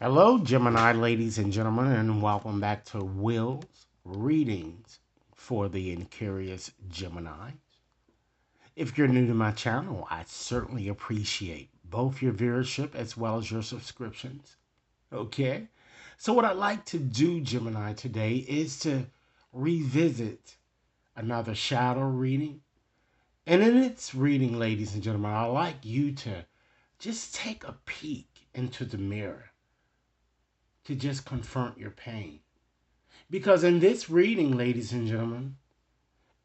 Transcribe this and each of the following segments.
Hello, Gemini, ladies and gentlemen, and welcome back to Will's Readings for the Incurious Gemini. If you're new to my channel, I certainly appreciate both your viewership as well as your subscriptions. Okay? So, what I'd like to do, Gemini, today is to revisit another shadow reading. And in its reading, ladies and gentlemen, I'd like you to just take a peek into the mirror to just confront your pain. Because in this reading, ladies and gentlemen,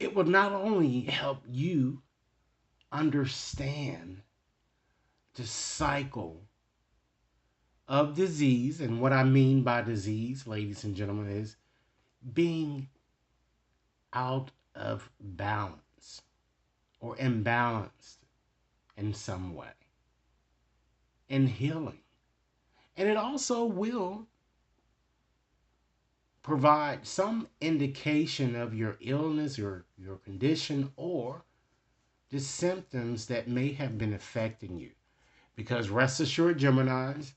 it will not only help you understand the cycle of disease, and what I mean by disease, ladies and gentlemen, is being out of balance or imbalanced in some way, and healing. And it also will provide some indication of your illness or your condition or the symptoms that may have been affecting you. Because rest assured, Geminis,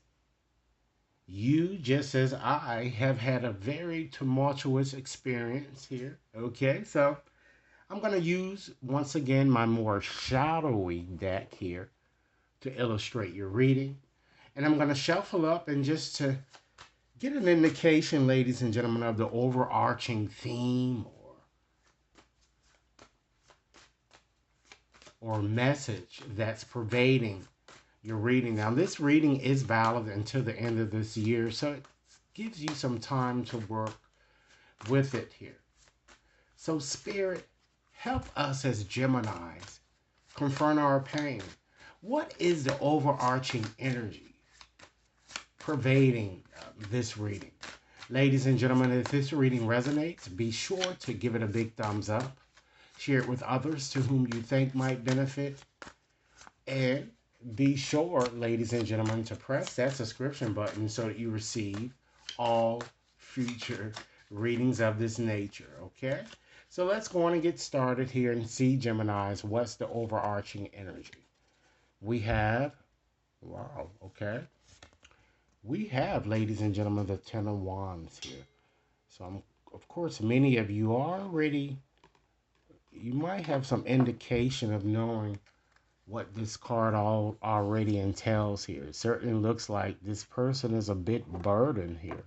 you, just as I, have had a very tumultuous experience here. Okay, so I'm going to use, once again, my more shadowy deck here to illustrate your reading. And I'm going to shuffle up and just to get an indication, ladies and gentlemen, of the overarching theme or message that's pervading your reading. Now, this reading is valid until the end of this year, so it gives you some time to work with it here. So, Spirit, help us as Geminis confront our pain. What is the overarching energy pervading this reading? Ladies and gentlemen, if this reading resonates, be sure to give it a big thumbs up. Share it with others to whom you think might benefit. And be sure, ladies and gentlemen, to press that subscription button so that you receive all future readings of this nature, okay? So let's go on and get started here and see, Geminis, what's the overarching energy. We have, wow, okay. We have, ladies and gentlemen, the Ten of Wands here. So, of course, many of you are already, you might have some indication of knowing what this card already entails here. It certainly looks like this person is a bit burdened here.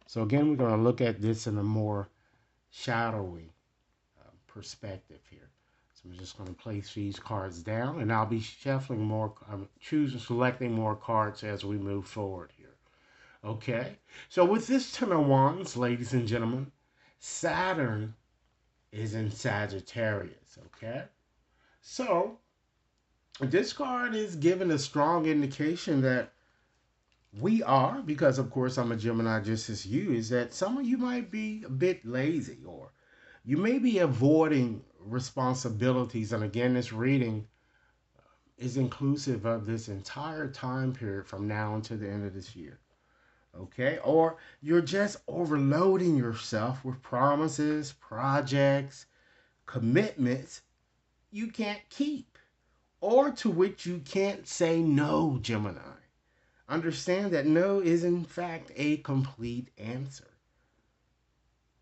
So again, we're going to look at this in a more shadowy perspective here. So I'm just going to place these cards down, and I'll be shuffling more, selecting more cards as we move forward here. Okay, so with this Ten of Wands, ladies and gentlemen, Saturn is in Sagittarius, okay? So this card is giving a strong indication that we are, because of course I'm a Gemini just as you, is that some of you might be a bit lazy or you may be avoiding responsibilities. And again, this reading is inclusive of this entire time period from now until the end of this year. Okay? Or you're just overloading yourself with promises, projects, commitments you can't keep, or to which you can't say no, Gemini. Understand that no is in fact a complete answer.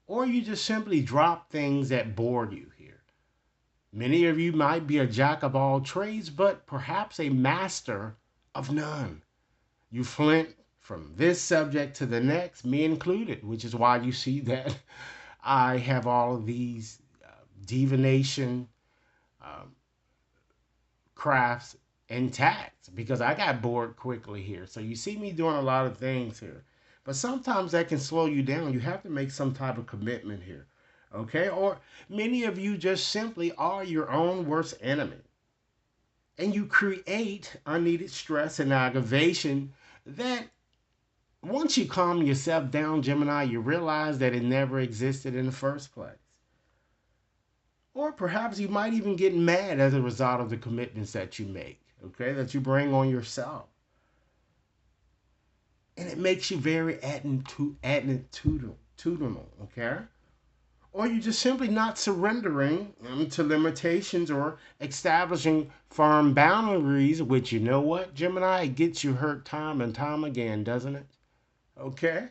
Or you just simply drop things that bore you here. Many of you might be a jack of all trades, but perhaps a master of none. You flint from this subject to the next, me included, which is why you see that I have all of these divination crafts intact, because I got bored quickly here. So you see me doing a lot of things here. But sometimes that can slow you down. You have to make some type of commitment here. Okay? Or many of you just simply are your own worst enemy. And you create unneeded stress and aggravation that once you calm yourself down, Gemini, you realize that it never existed in the first place. Or perhaps you might even get mad as a result of the commitments that you make, okay, that you bring on yourself. And it makes you very attitudinal, okay? or you're just simply not surrendering to limitations or establishing firm boundaries, which, you know what, Gemini, it gets you hurt time and time again, doesn't it? Okay.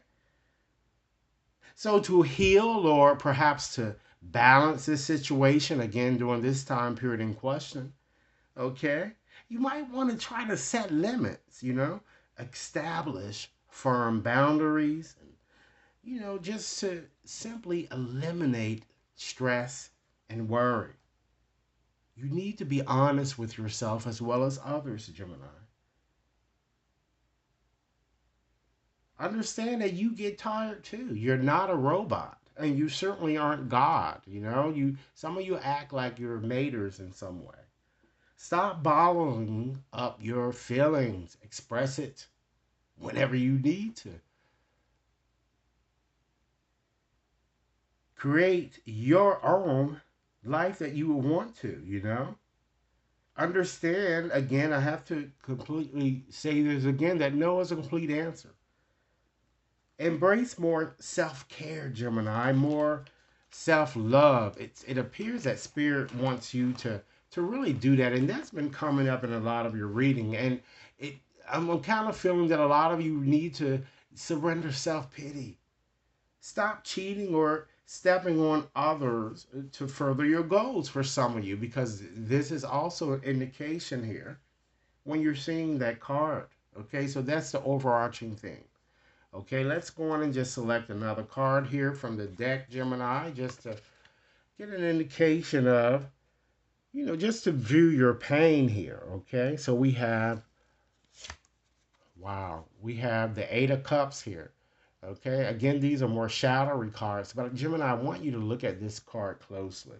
So to heal or perhaps to balance this situation again during this time period in question, okay, you might want to try to set limits, establish firm boundaries, just to simply eliminate stress and worry. You need to be honest with yourself as well as others, Gemini. Understand that you get tired too. You're not a robot. And you certainly aren't God. Some of you act like you're maters in some way. Stop bottling up your feelings. Express it whenever you need to. Create your own life that you would want to. Understand, again, I have to completely say this again, that no is a complete answer. Embrace more self-care, Gemini, more self-love. It appears that Spirit wants you to really do that, and that's been coming up in a lot of your reading. And it, I'm kind of feeling that a lot of you need to surrender self-pity. Stop cheating or stepping on others to further your goals for some of you, because this is also an indication here when you're seeing that card. Okay, so that's the overarching thing. Okay, let's go on and just select another card here from the deck, Gemini, just to get an indication of, just to view your pain here. Okay, so we have, wow, we have the Eight of Cups here. Okay, again, these are more shadowy cards, but Gemini, I want you to look at this card closely.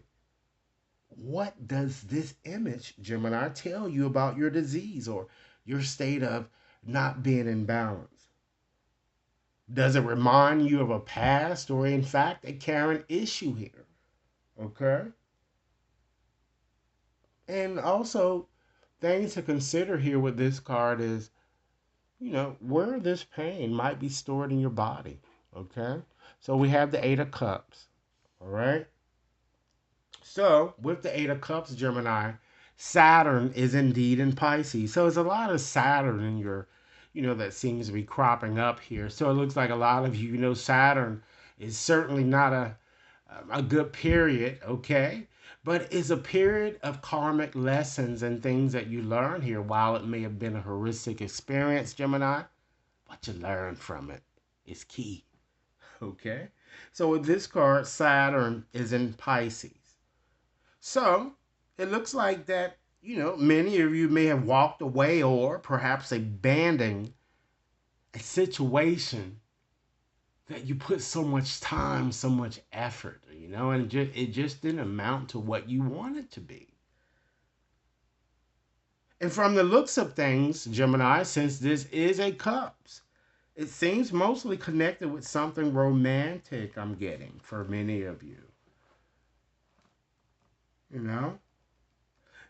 What does this image, Gemini, tell you about your disease or your state of not being in balance? Does it remind you of a past or, in fact, a current issue here? Okay. And also, things to consider here with this card is, where this pain might be stored in your body. Okay. So we have the Eight of Cups. All right. So with the Eight of Cups, Gemini, Saturn is indeed in Pisces. So there's a lot of Saturn in your that seems to be cropping up here. So it looks like a lot of you, Saturn is certainly not a good period, okay? But it's a period of karmic lessons and things that you learn here. While it may have been a horrific experience, Gemini, what you learn from it is key, okay? So with this card, Saturn is in Pisces. So it looks like that many of you may have walked away or perhaps abandoning a situation that you put so much time, so much effort, and it just didn't amount to what you wanted to be. And from the looks of things, Gemini, since this is a cups, it seems mostly connected with something romantic, I'm getting, for many of you.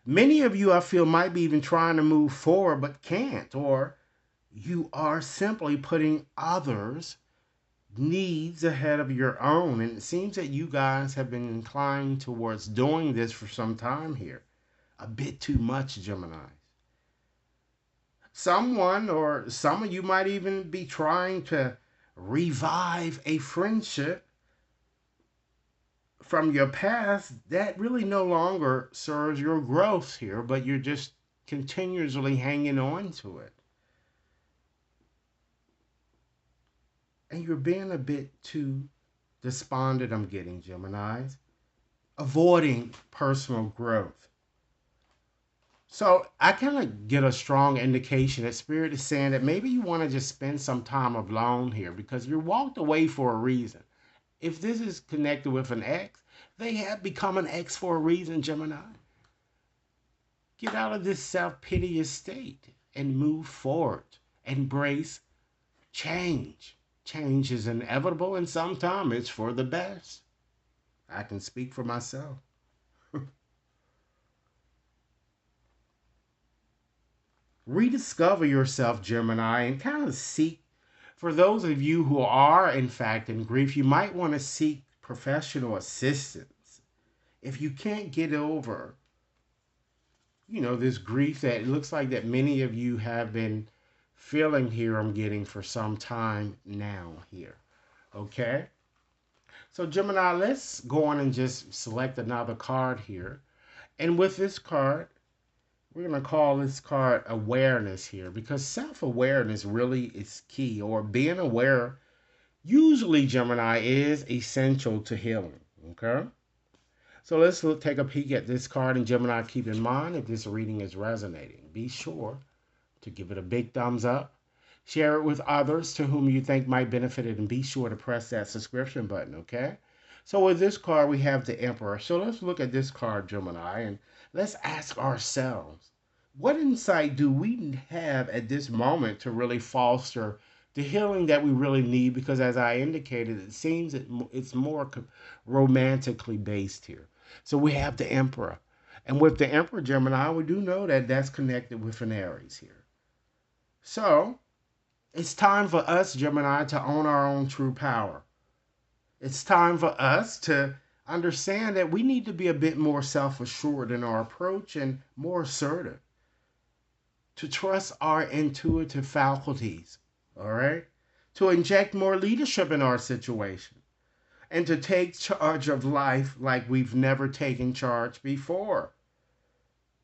Many of you, I feel, might be even trying to move forward but can't, or you are simply putting others' needs ahead of your own. And it seems that you guys have been inclined towards doing this for some time here. A bit too much, Gemini. Someone or some of you might even be trying to revive a friendship from your past that really no longer serves your growth here, but you're just continuously hanging on to it. And you're being a bit too despondent, I'm getting, Geminis, avoiding personal growth. So I kind of get a strong indication that Spirit is saying that maybe you want to just spend some time alone here because you walked away for a reason. If this is connected with an ex, they have become an ex for a reason, Gemini. Get out of this self-pity state and move forward. Embrace change. Change is inevitable, and sometimes it's for the best. I can speak for myself. Rediscover yourself, Gemini, and kind of seek, for those of you who are, in fact, in grief, you might want to seek professional assistance. If you can't get over, this grief that it looks like that many of you have been feeling here, I'm getting for some time now here. Okay? So Gemini, let's go on and just select another card here. And with this card, we're going to call this card awareness here, because self-awareness really is key, or being aware usually, Gemini, is essential to healing. Okay? So let's take a peek at this card, and Gemini, keep in mind, if this reading is resonating, be sure to give it a big thumbs up. Share it with others to whom you think might benefit it, and be sure to press that subscription button, okay? So with this card, we have the Emperor. So let's look at this card, Gemini, and let's ask ourselves, what insight do we have at this moment to really foster the healing that we really need? Because as I indicated, it seems it's more romantically based here. So we have the Emperor. And with the Emperor, Gemini, we do know that that's connected with an Aries here. So it's time for us, Gemini, to own our own true power. It's time for us to understand that we need to be a bit more self-assured in our approach and more assertive. To trust our intuitive faculties, all right? To inject more leadership in our situation. And to take charge of life like we've never taken charge before.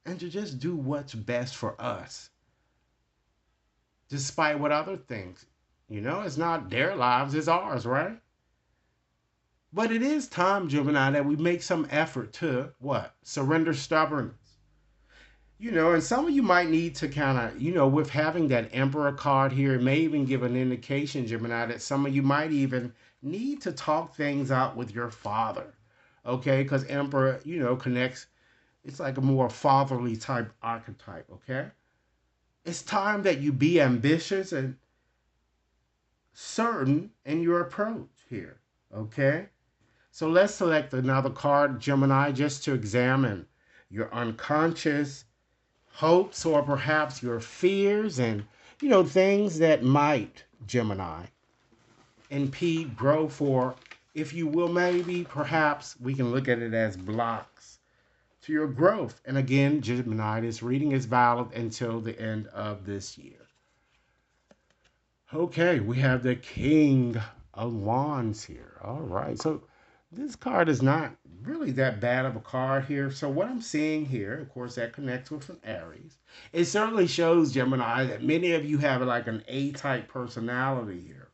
And to just do what's best for us. Despite what other things. It's not their lives, it's ours, right? But it is time, Gemini, that we make some effort to, what? Surrender stubbornness. And some of you might need to kind of, with having that Emperor card here, it may even give an indication, Gemini, that some of you might even need to talk things out with your father. Okay? Because Emperor, connects, it's like a more fatherly type archetype. Okay? It's time that you be ambitious and certain in your approach here. Okay? So let's select another card, Gemini, just to examine your unconscious hopes, or perhaps your fears, and things that might, Gemini, impede growth, for, if you will, maybe perhaps we can look at it as blocks to your growth. And again, Gemini, this reading is valid until the end of this year. Okay, we have the King of Wands here. All right, so this card is not really that bad of a card here. So what I'm seeing here, of course, that connects with an Aries. It certainly shows, Gemini, that many of you have like an A-type personality here.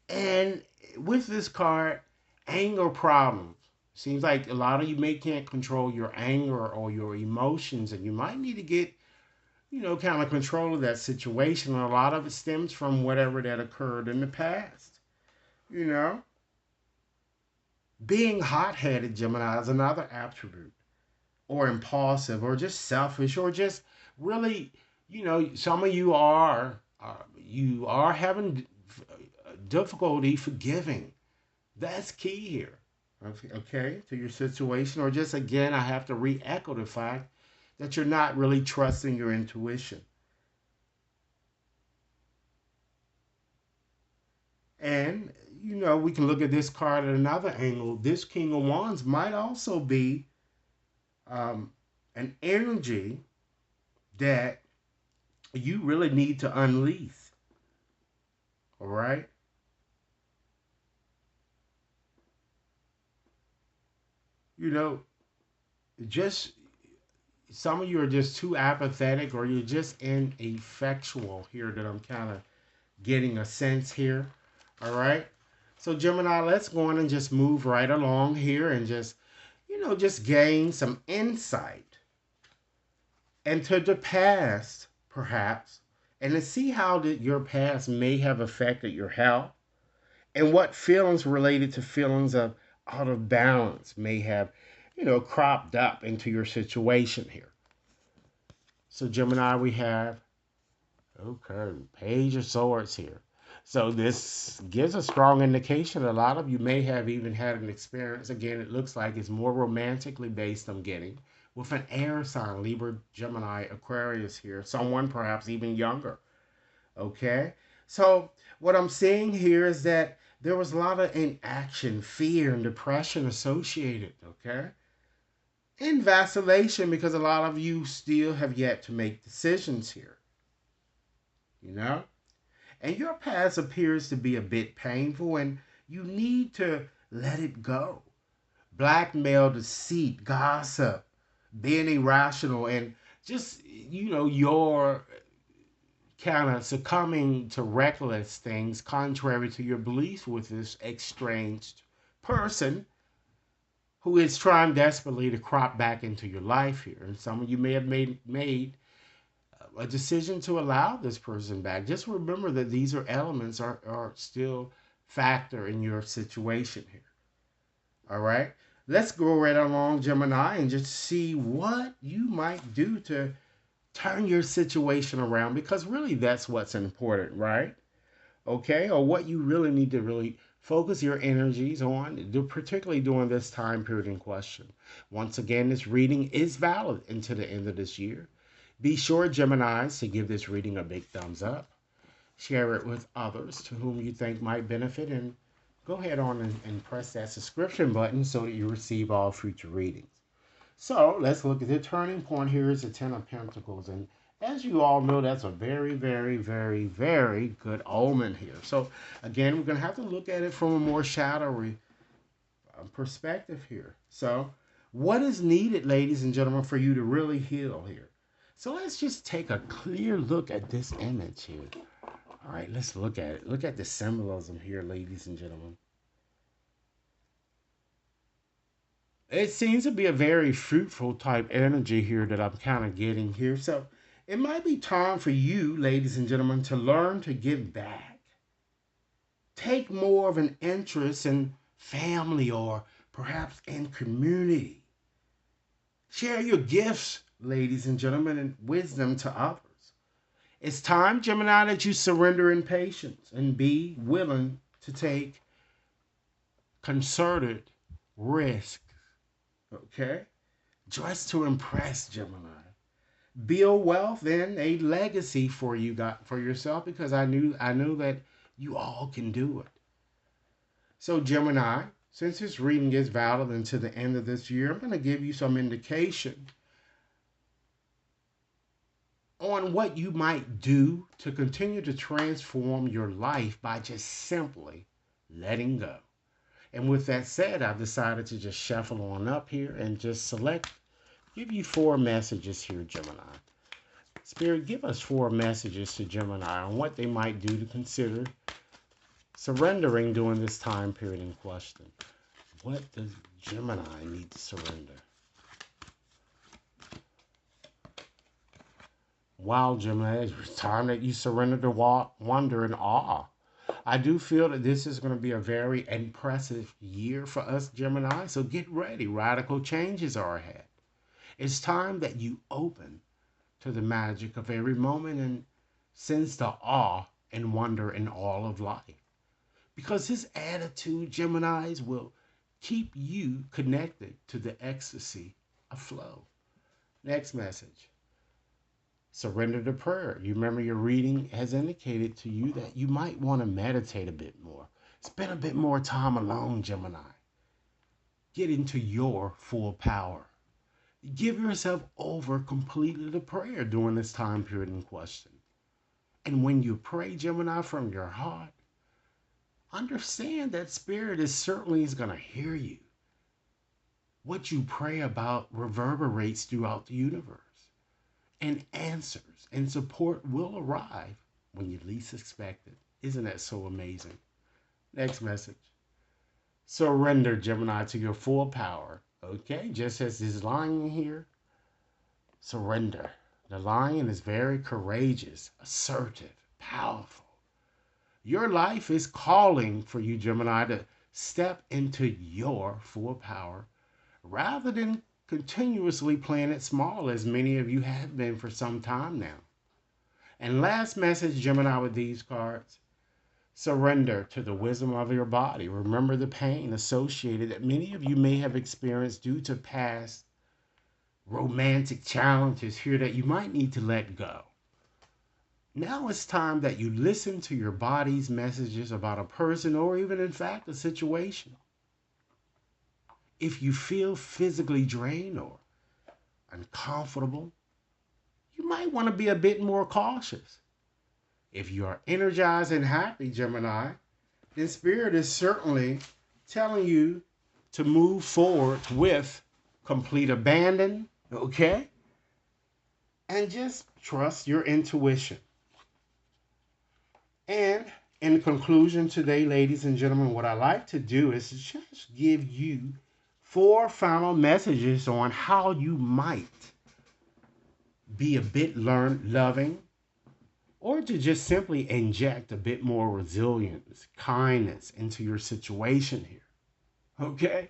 And with this card, anger problems. Seems like a lot of you can't control your anger or your emotions, and you might need to get, kind of control of that situation. And a lot of it stems from whatever that occurred in the past. Being hot-headed, Gemini, is another attribute, or impulsive, or just selfish, or just really, some of you are having difficulty forgiving. That's key here, okay, to your situation. Or just, again, I have to re-echo the fact that you're not really trusting your intuition. And we can look at this card at another angle. This King of Wands might also be an energy that you really need to unleash. All right? Just some of you are just too apathetic, or you're just ineffectual here, that I'm kind of getting a sense here. All right? So Gemini, let's go on and just move right along here and just, just gain some insight into the past, perhaps, and to see how your past may have affected your health, and what feelings related to feelings of out of balance may have, cropped up into your situation here. So Gemini, we have, okay, Page of Swords here. So this gives a strong indication a lot of you may have even had an experience. Again, it looks like it's more romantically based, I'm getting, with an air sign, Libra, Gemini, Aquarius here. Someone perhaps even younger. Okay? So what I'm seeing here is that There was a lot of inaction, fear, and depression associated, okay? And vacillation because a lot of you still have yet to make decisions here, you know? And your past appears to be a bit painful and you need to let it go. Blackmail, deceit, gossip, being irrational, and just, your kind of succumbing to reckless things contrary to your beliefs with this estranged person who is trying desperately to crop back into your life here. And some of you may have made a decision to allow this person back. Just remember that these are elements are still factor in your situation here. All right. Let's go right along, Gemini, and just see what you might do to turn your situation around, because really that's what's important, right? Okay, or what you really need to really focus your energies on, particularly during this time period in question. Once again, this reading is valid until the end of this year. Be sure, Geminis, to give this reading a big thumbs up. Share it with others to whom you think might benefit, and go ahead on and press that subscription button so that you receive all future readings. So let's look at the turning point. Here is the Ten of Pentacles. And as you all know, that's a very, very, very, very good omen here. So again, we're going to have to look at it from a more shadowy perspective here. So what is needed, ladies and gentlemen, for you to really heal here? So let's just take a clear look at this image here. All right, let's look at it. Look at the symbolism here, ladies and gentlemen. It seems to be a very fruitful type energy here that I'm kind of getting here. So it might be time for you, ladies and gentlemen, to learn to give back. Take more of an interest in family or perhaps in community. Share your gifts, ladies and gentlemen, and wisdom to others. It's time, Gemini, that you surrender in patience and be willing to take concerted risk. Okay? Dress to impress, Gemini. Build wealth and a legacy for yourself, because I know that you all can do it. So Gemini, since this reading is valid until the end of this year, I'm going to give you some indication on what you might do to continue to transform your life by just simply letting go. And with that said, I've decided to just shuffle on up here and just give you 4 messages here, Gemini. Spirit, give us 4 messages to Gemini on what they might do to consider surrendering during this time period in question. What does Gemini need to surrender? Wow, Gemini, it's time that you surrender to wonder and awe. I do feel that this is going to be a very impressive year for us, Gemini. So get ready. Radical changes are ahead. It's time that you open to the magic of every moment and sense the awe and wonder in all of life. Because this attitude, Geminis, will keep you connected to the ecstasy of flow. Next message. Surrender to prayer. You remember your reading has indicated to you that you might want to meditate a bit more. Spend a bit more time alone, Gemini. Get into your full power. Give yourself over completely to prayer during this time period in question. And when you pray, Gemini, from your heart, understand that Spirit is going to hear you. What you pray about reverberates throughout the universe. And answers and support will arrive when you least expect it. Isn't that so amazing? Next message. Surrender, Gemini, to your full power. Okay, just as this lion here, surrender. The lion is very courageous, assertive, powerful. Your life is calling for you, Gemini, to step into your full power rather than continuously playing it small, as many of you have been for some time now. And last message, Gemini, with these cards. Surrender to the wisdom of your body. Remember the pain associated that many of you may have experienced due to past romantic challenges here that you might need to let go. Now it's time that you listen to your body's messages about a person or even, in fact, a situation. If you feel physically drained or uncomfortable, you might want to be a bit more cautious. If you are energized and happy, Gemini, then Spirit is certainly telling you to move forward with complete abandon, okay? And just trust your intuition. And in conclusion today, ladies and gentlemen, what I like to do is just give you 4 final messages on how you might be a bit loving, or to just simply inject a bit more resilience, kindness into your situation here. Okay?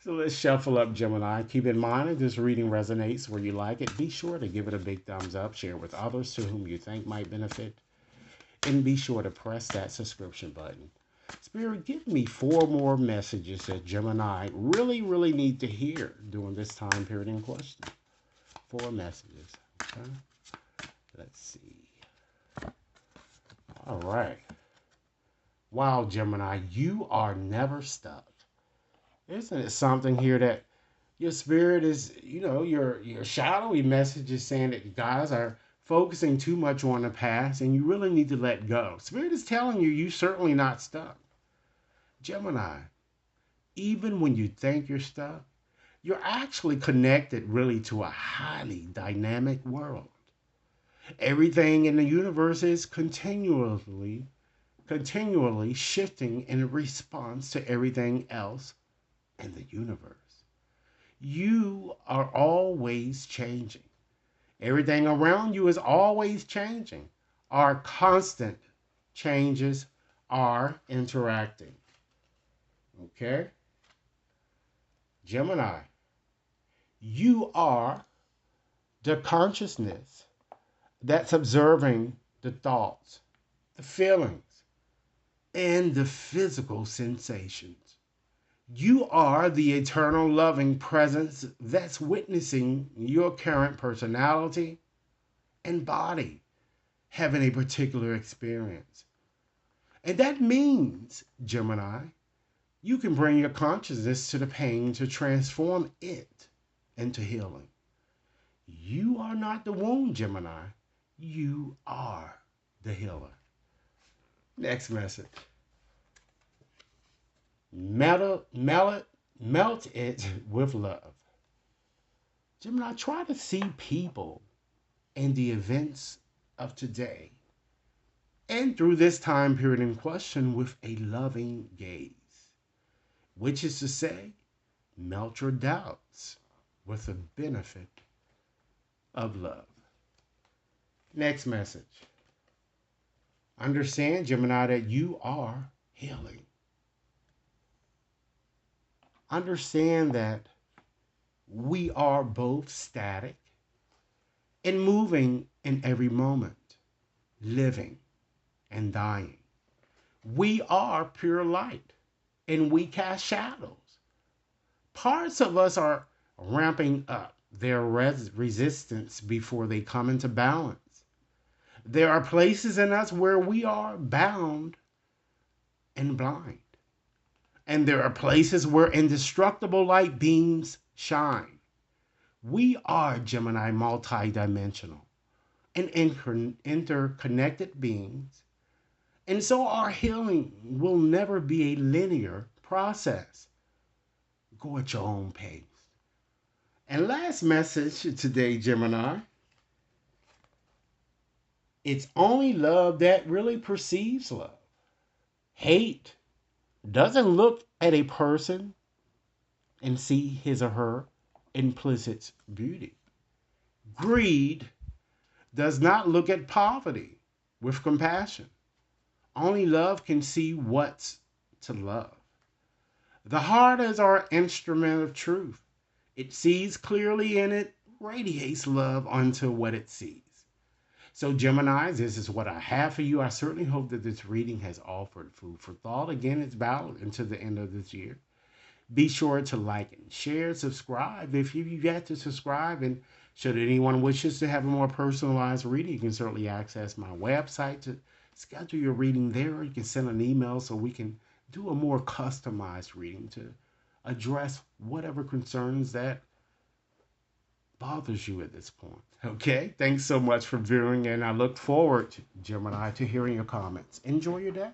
So let's shuffle up, Gemini. Keep in mind, if this reading resonates where you like it, be sure to give it a big thumbs up, share it with others to whom you think might benefit, and be sure to press that subscription button. Spirit, give me 4 more messages that Gemini really need to hear during this time period in question. 4 messages. Okay? Let's see. All right. Wow, Gemini, you are never stuck. Isn't it something here that your spirit is, your shadowy message is saying that you guys are focusing too much on the past and you really need to let go. Spirit is telling you you're certainly not stuck. Gemini, even when you think you're stuck, you're actually connected really to a highly dynamic world. Everything in the universe is continually shifting in response to everything else in the universe. You are always changing. Everything around you is always changing. Our constant changes are interacting. Okay? Gemini, you are the consciousness that's observing the thoughts, the feelings, and the physical sensations. You are the eternal loving presence that's witnessing your current personality and body having a particular experience. And that means, Gemini, you can bring your consciousness to the pain to transform it into healing. You are not the wound, Gemini. You are the healer. Next message. Melt it with love. Gemini, try to see people and the events of today and through this time period in question with a loving gaze, which is to say, melt your doubts with the benefit of love. Next message. Understand, Gemini, that you are healing. Understand that we are both static and moving in every moment, living and dying. We are pure light and we cast shadows. Parts of us are ramping up their resistance before they come into balance. There are places in us where we are bound and blind. And there are places where indestructible light beams shine. We are, Gemini, multidimensional and interconnected beings. And so our healing will never be a linear process. Go at your own pace. And last message today, Gemini. It's only love that really perceives love. Hate doesn't look at a person and see his or her implicit beauty. Greed does not look at poverty with compassion. Only love can see what's to love. The heart is our instrument of truth. It sees clearly and it radiates love onto what it sees. So, Geminis, this is what I have for you. I certainly hope that this reading has offered food for thought. Again, it's valid until the end of this year. Be sure to like and share, subscribe if you've yet to subscribe, and Should anyone wishes to have a more personalized reading, you can certainly access my website to schedule your reading there. Or you can send an email so we can do a more customized reading to address whatever concerns that bothers you at this point. Okay, thanks so much for viewing, and I look forward, Gemini, to hearing your comments. Enjoy your day.